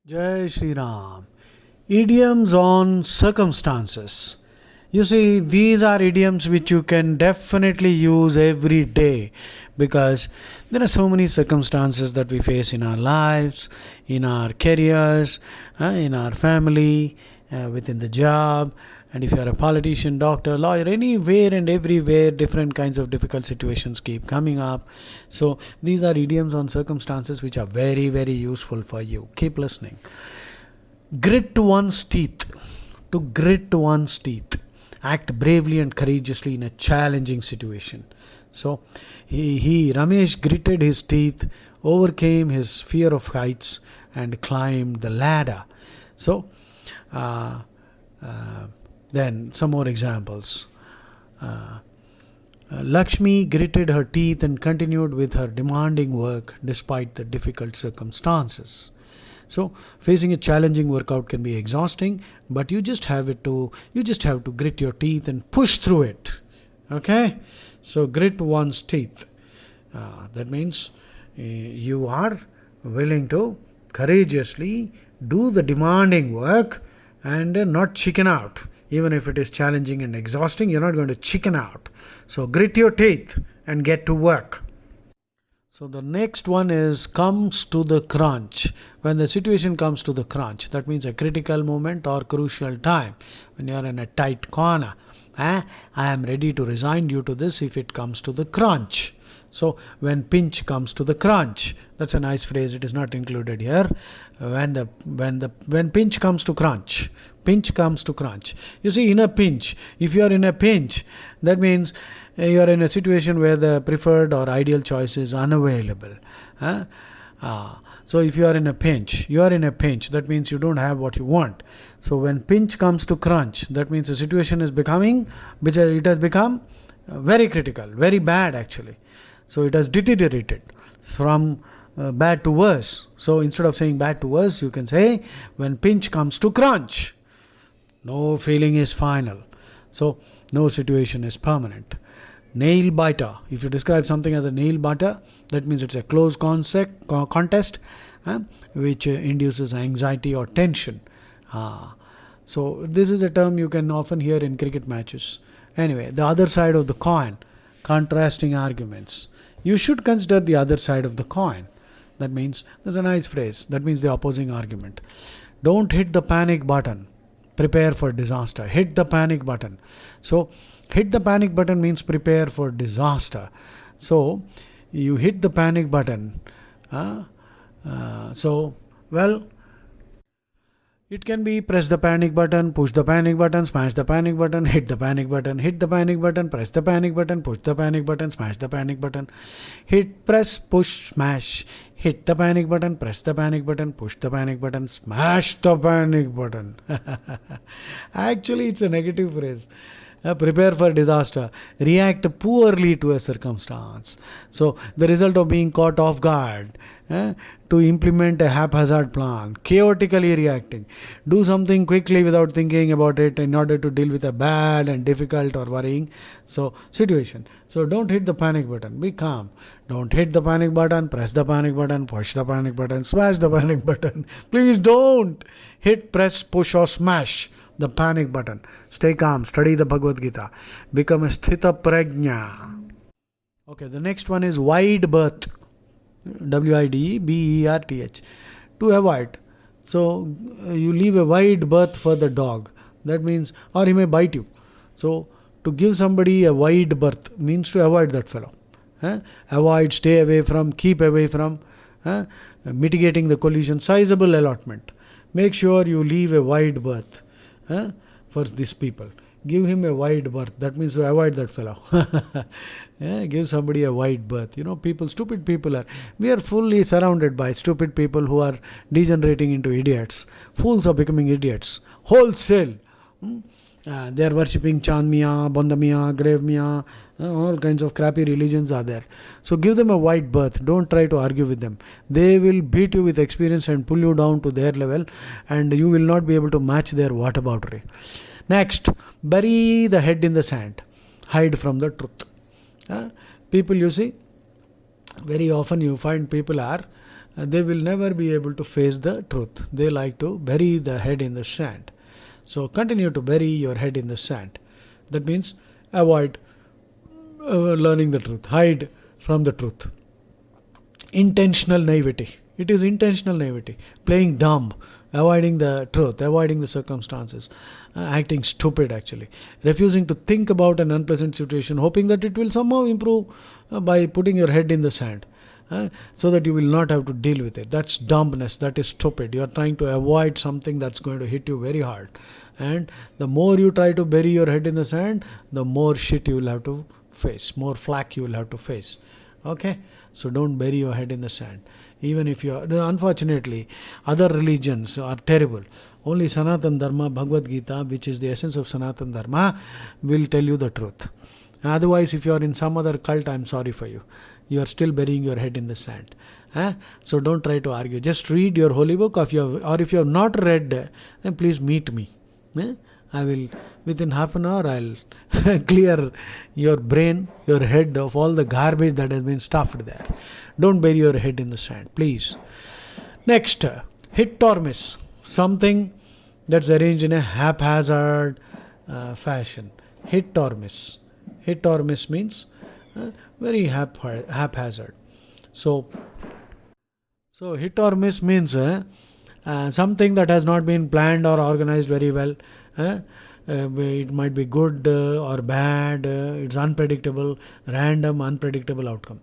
Jai Shri Ram. Idioms on circumstances. You see, these are idioms which you can definitely use every day because there are so many circumstances that we face in our lives, in our careers, in our family, within the job. And if you are a politician, doctor, lawyer, anywhere and everywhere, different kinds of difficult situations keep coming up. So, these are idioms on circumstances which are very, very useful for you. Keep listening. Grit one's teeth. To grit one's teeth. Act bravely and courageously in a challenging situation. So, Ramesh gritted his teeth, overcame his fear of heights, and climbed the ladder. So, uh, uh, then some more examples. Lakshmi gritted her teeth and continued with her demanding work despite the difficult circumstances. So facing a challenging workout can be exhausting, but you just have to grit your teeth and push through it. Okay? So grit one's teeth. That means you are willing to courageously do the demanding work and not chicken out. Even if it is challenging and exhausting, you're not going to chicken out. So grit your teeth and get to work. So the next one is comes to the crunch. When the situation comes to the crunch, that means a critical moment or crucial time. When you are in a tight corner, I am ready to resign due to this if it comes to the crunch. So when pinch comes to the crunch, that's a nice phrase. It is not included here. When pinch comes to crunch, pinch comes to crunch. You see, in a pinch, if you are in a pinch, that means you are in a situation where the preferred or ideal choice is unavailable. So if you are in a pinch, that means you don't have what you want. So when pinch comes to crunch, that means the situation is it has become very critical, very bad actually. So it has deteriorated from bad to worse. So instead of saying bad to worse, you can say when pinch comes to crunch. No feeling is final. So no situation is permanent. Nail biter. If you describe something as a nail biter, that means it's a close contest which induces anxiety or tension. So this is a term you can often hear in cricket matches. Anyway, the other side of the coin, contrasting arguments. You should consider the other side of the coin. That means, there's a nice phrase, that means the opposing argument. Don't hit the panic button. Prepare for disaster. Hit the panic button. So, hit the panic button means prepare for disaster. So, you hit the panic button. It can be press the panic button, push the panic button, smash the panic button, hit the panic button, hit the panic button, press the panic button, push the panic button, smash the panic button, hit, press, push, smash, hit the panic button, press the panic button, push the panic button, smash the panic button. Actually, it's a negative phrase. Prepare for disaster. React poorly to a circumstance. So, the result of being caught off guard. To implement a haphazard plan. Chaotically reacting. Do something quickly without thinking about it in order to deal with a bad and difficult or worrying situation. So, don't hit the panic button. Be calm. Don't hit the panic button. Press the panic button. Push the panic button. Smash the panic button. Please don't hit, press, push or smash the panic button. Stay calm. Study the Bhagavad Gita. Become a sthita prajna. Okay, the next one is wide berth. WIDEBERTH. To avoid. So you leave a wide berth for the dog. That means, or he may bite you. So to give somebody a wide berth means to avoid that fellow. Avoid, stay away from, keep away from. Mitigating the collision, sizable allotment. Make sure you leave a wide berth for these people. Give him a wide berth. That means to avoid that fellow. Give somebody a wide berth. Stupid people are. We are fully surrounded by stupid people who are degenerating into idiots. Fools are becoming idiots. Wholesale. They are worshipping Chand Miya, Banda Miya, Grave Miya. All kinds of crappy religions are there. So give them a wide berth. Don't try to argue with them. They will beat you with experience and pull you down to their level, and you will not be able to match their whataboutery. Next, bury the head in the sand. Hide from the truth. People, you see, very often you find people are they will never be able to face the truth. They like to bury the head in the sand. So continue to bury your head in the sand. That means avoid learning the truth, hide from the truth. Intentional naivety. It is intentional naivety, playing dumb, avoiding the truth, avoiding the circumstances, acting stupid actually, refusing to think about an unpleasant situation, hoping that it will somehow improve by putting your head in the sand. So that you will not have to deal with it. That's dumbness, that is stupid. You are trying to avoid something that's going to hit you very hard. And the more you try to bury your head in the sand, the more shit you will have to face, more flack you will have to face. Okay, so don't bury your head in the sand. Even if you are, unfortunately, other religions are terrible. Only Sanatan Dharma, Bhagavad Gita, which is the essence of Sanatan Dharma, will tell you the truth. Otherwise, if you are in some other cult, I'm sorry for you. You are still burying your head in the sand. So don't try to argue. Just read your holy book, or if you have not read, then please meet me. I will, within half an hour, I'll clear your brain, your head of all the garbage that has been stuffed there. Don't bury your head in the sand, please. Next, hit or miss. Something that's arranged in a haphazard fashion. Hit or miss. Hit or miss means very haphazard. So hit or miss means something that has not been planned or organized very well. It might be good or bad. It's unpredictable, random, unpredictable outcome.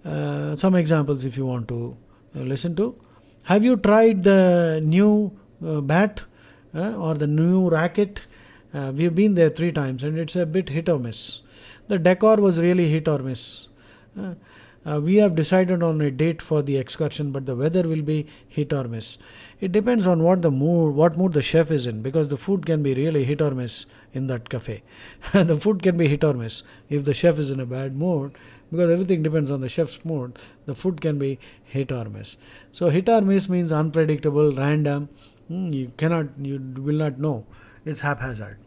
Some examples if you want to listen to. Have you tried the new bat or the new racket? We've been there 3 times and it's a bit hit or miss. The decor was really hit or miss. We have decided on a date for the excursion, but the weather will be hit or miss. It depends on what mood the chef is in, because the food can be really hit or miss in that cafe. The food can be hit or miss if the chef is in a bad mood, because everything depends on the chef's mood. The food can be hit or miss. So hit or miss means unpredictable, random. You will not know. It's haphazard.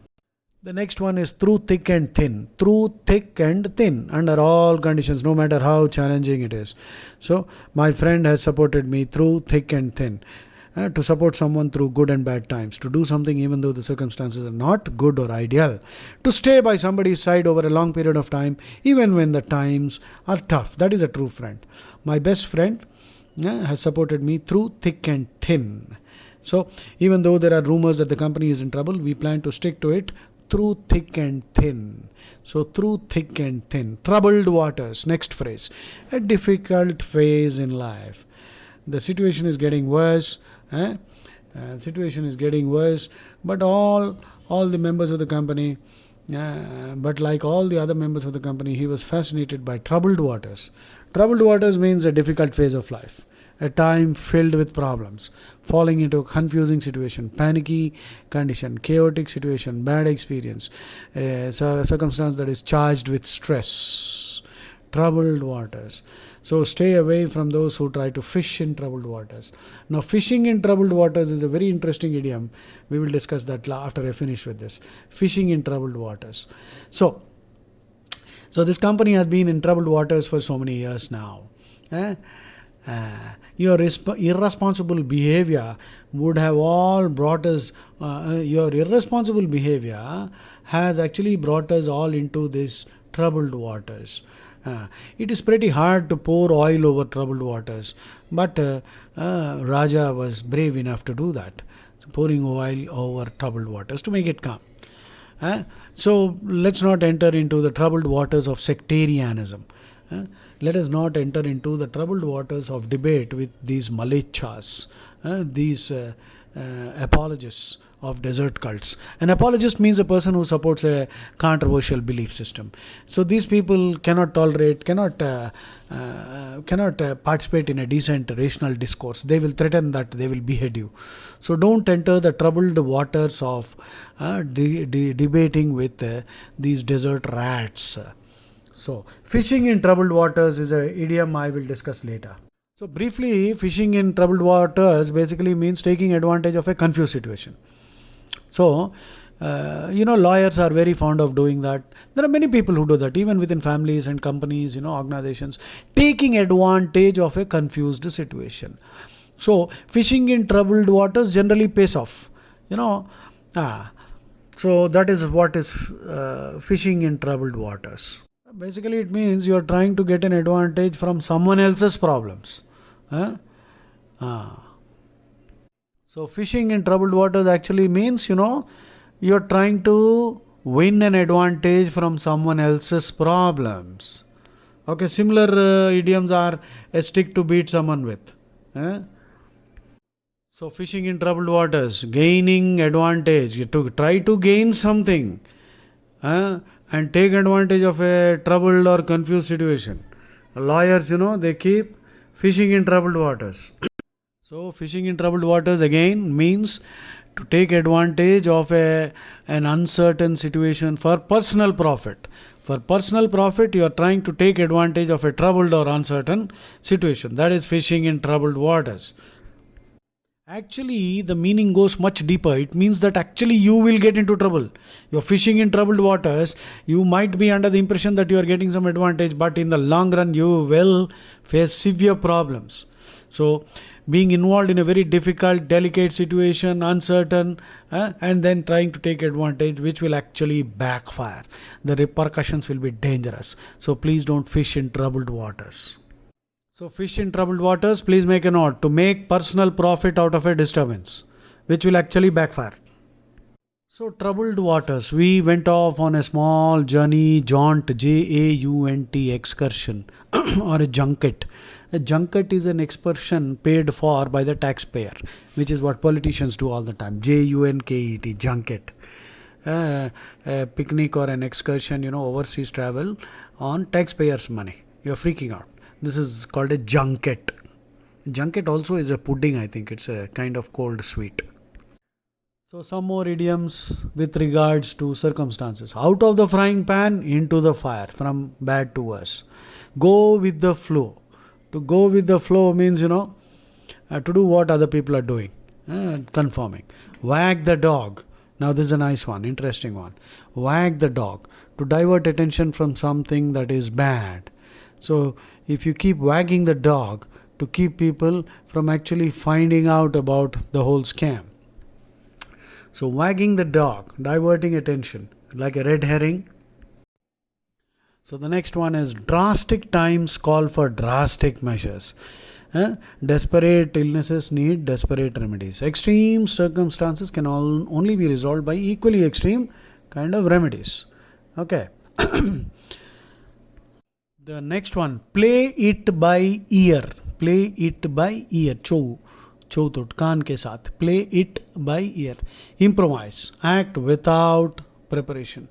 The next one is through thick and thin. Through thick and thin, under all conditions, no matter how challenging it is. So my friend has supported me through thick and thin. To support someone through good and bad times, to do something even though the circumstances are not good or ideal, to stay by somebody's side over a long period of time even when the times are tough. That is a true friend. My best friend has supported me through thick and thin. So even though there are rumors that the company is in trouble, we plan to stick to it through thick and thin. So through thick and thin. Troubled waters. Next phrase. A difficult phase in life. The situation is getting worse. Situation is getting worse, but all the members of the company, but like all the other members of the company, he was fascinated by troubled waters. Troubled waters means a difficult phase of life, a time filled with problems, falling into a confusing situation, panicky condition, chaotic situation, bad experience, a circumstance that is charged with stress. Troubled waters. So stay away from those who try to fish in troubled waters. Now, fishing in troubled waters is a very interesting idiom. We will discuss that after I finish with this. Fishing in troubled waters. So this company has been in troubled waters for so many years now. Your irresponsible behavior would have all brought us, your irresponsible behavior has actually brought us all into this troubled waters. It is pretty hard to pour oil over troubled waters, but Raja was brave enough to do that, pouring oil over troubled waters to make it calm. So let's not enter into the troubled waters of sectarianism. Let us not enter into the troubled waters of debate with these malechas, these apologists of desert cults. An apologist means a person who supports a controversial belief system. So these people cannot tolerate, cannot participate in a decent rational discourse. They will threaten that they will behead you. So don't enter the troubled waters of debating with these desert rats. So fishing in troubled waters is an idiom I will discuss later. So briefly, fishing in troubled waters basically means taking advantage of a confused situation. So Lawyers are very fond of doing that. There are many people who do that, even within families and companies, organizations, taking advantage of a confused situation. So fishing in troubled waters generally pays off. You know, ah, so that is what is fishing in troubled waters. Basically, it means you are trying to get an advantage from someone else's problems. Huh? Ah. So fishing in troubled waters actually means, you're trying to win an advantage from someone else's problems. Okay, similar idioms are a stick to beat someone with. Eh? So fishing in troubled waters, gaining advantage, you to try to gain something, and take advantage of a troubled or confused situation. Lawyers, they keep fishing in troubled waters. So fishing in troubled waters again means to take advantage of an uncertain situation for personal profit. For personal profit, you are trying to take advantage of a troubled or uncertain situation. That is fishing in troubled waters. Actually, the meaning goes much deeper. It means that actually you will get into trouble. You're fishing in troubled waters. You might be under the impression that you are getting some advantage, but in the long run, you will face severe problems. So, being involved in a very difficult, delicate situation, uncertain, and then trying to take advantage, which will actually backfire. The repercussions will be dangerous. So, please don't fish in troubled waters. So fish in troubled waters, please make a note to make personal profit out of a disturbance, which will actually backfire. So troubled waters, we went off on a small journey, jaunt, Jaunt excursion or a junket. A junket is an excursion paid for by the taxpayer, which is what politicians do all the time. Junket, junket. A picnic or an excursion, overseas travel on taxpayers' money. You're freaking out. This is called a junket. Junket also is a pudding, I think. It's a kind of cold sweet. So some more idioms with regards to circumstances. Out of the frying pan, into the fire, from bad to worse. Go with the flow. To go with the flow means, to do what other people are doing. Conforming. Wag the dog. Now this is a nice one, interesting one. Wag the dog. To divert attention from something that is bad. So if you keep wagging the dog to keep people from actually finding out about the whole scam. So wagging the dog, diverting attention, like a red herring. So the next one is drastic times call for drastic measures. Desperate illnesses need desperate remedies. Extreme circumstances can only be resolved by equally extreme kind of remedies. Okay. The next one, play it by ear. Play it by ear. Chou tut kaan ke saath. Play it by ear. Improvise. Act without preparation.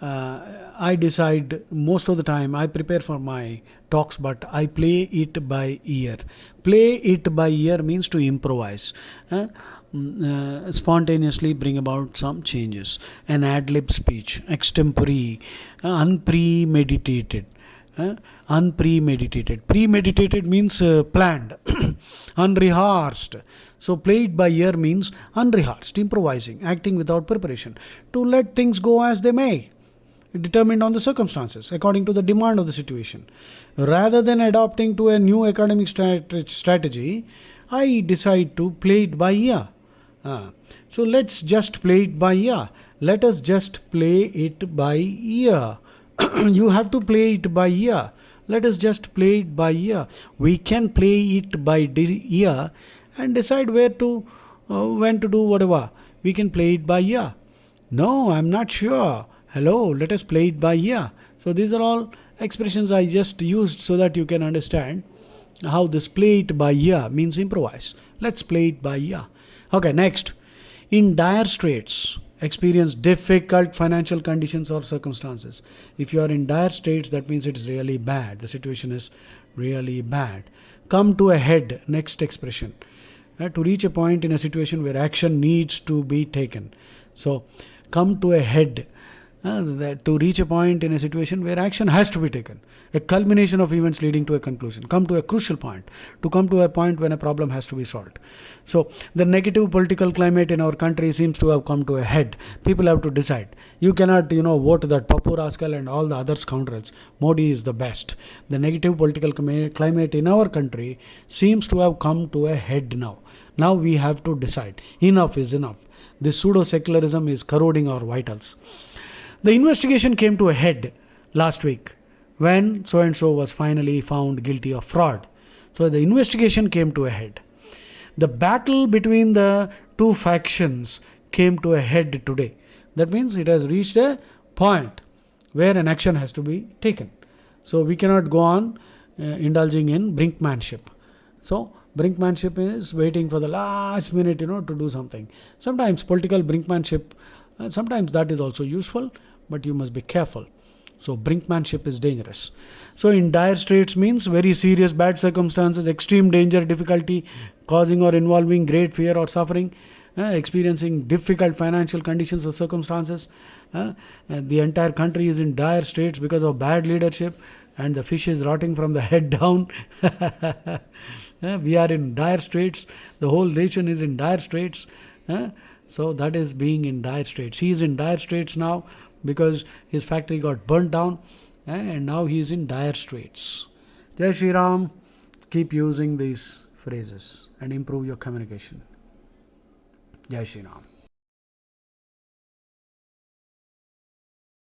I decide most of the time. I prepare for my talks, but I play it by ear. Play it by ear means to improvise. Spontaneously bring about some changes. An ad-lib speech, extempore, unpremeditated. Unpremeditated. Premeditated means planned, unrehearsed. So played by ear means unrehearsed, improvising, acting without preparation, to let things go as they may, determined on the circumstances, according to the demand of the situation. Rather than adopting to a new academic strategy, I decide to play it by ear. So let's just play it by ear. Let us just play it by ear. You have to play it by ear. Let us just play it by ear. We can play it by ear and decide when to do whatever. We can play it by ear. No, I'm not sure. Hello, let us play it by ear. So these are all expressions I just used so that you can understand how this play it by ear means improvise. Let's play it by ear. Okay, next. In dire straits, experience difficult financial conditions or circumstances. If you are in dire straits, that means it is really bad. The situation is really bad. Come to a head, next expression. To reach a point in a situation where action needs to be taken. So, come to a head. that to reach a point in a situation where action has to be taken, a culmination of events leading to a conclusion, come to a crucial point, to come to a point when a problem has to be solved. So the negative political climate in our country seems to have come to a head. People have to decide. You cannot, vote that Papu Rascal and all the other scoundrels. Modi is the best. The negative political climate in our country seems to have come to a head now. Now we have to decide. Enough is enough. This pseudo-secularism is corroding our vitals. The investigation came to a head last week when so-and-so was finally found guilty of fraud. So the investigation came to a head. The battle between the two factions came to a head today. That means it has reached a point where an action has to be taken. So we cannot go on indulging in brinkmanship. So brinkmanship is waiting for the last minute, to do something. Sometimes political brinkmanship, sometimes that is also useful, but you must be careful. So brinkmanship is dangerous. So in dire straits means very serious bad circumstances, extreme danger, difficulty, causing or involving great fear or suffering, experiencing difficult financial conditions or circumstances. The entire country is in dire straits because of bad leadership, and the fish is rotting from the head down. We are in dire straits. The whole nation is in dire straits. So that is being in dire straits. He is in dire straits now because his factory got burnt down, and now he is in dire straits. Jai Shri Ram. Keep using these phrases and improve your communication. Jai Shri Ram.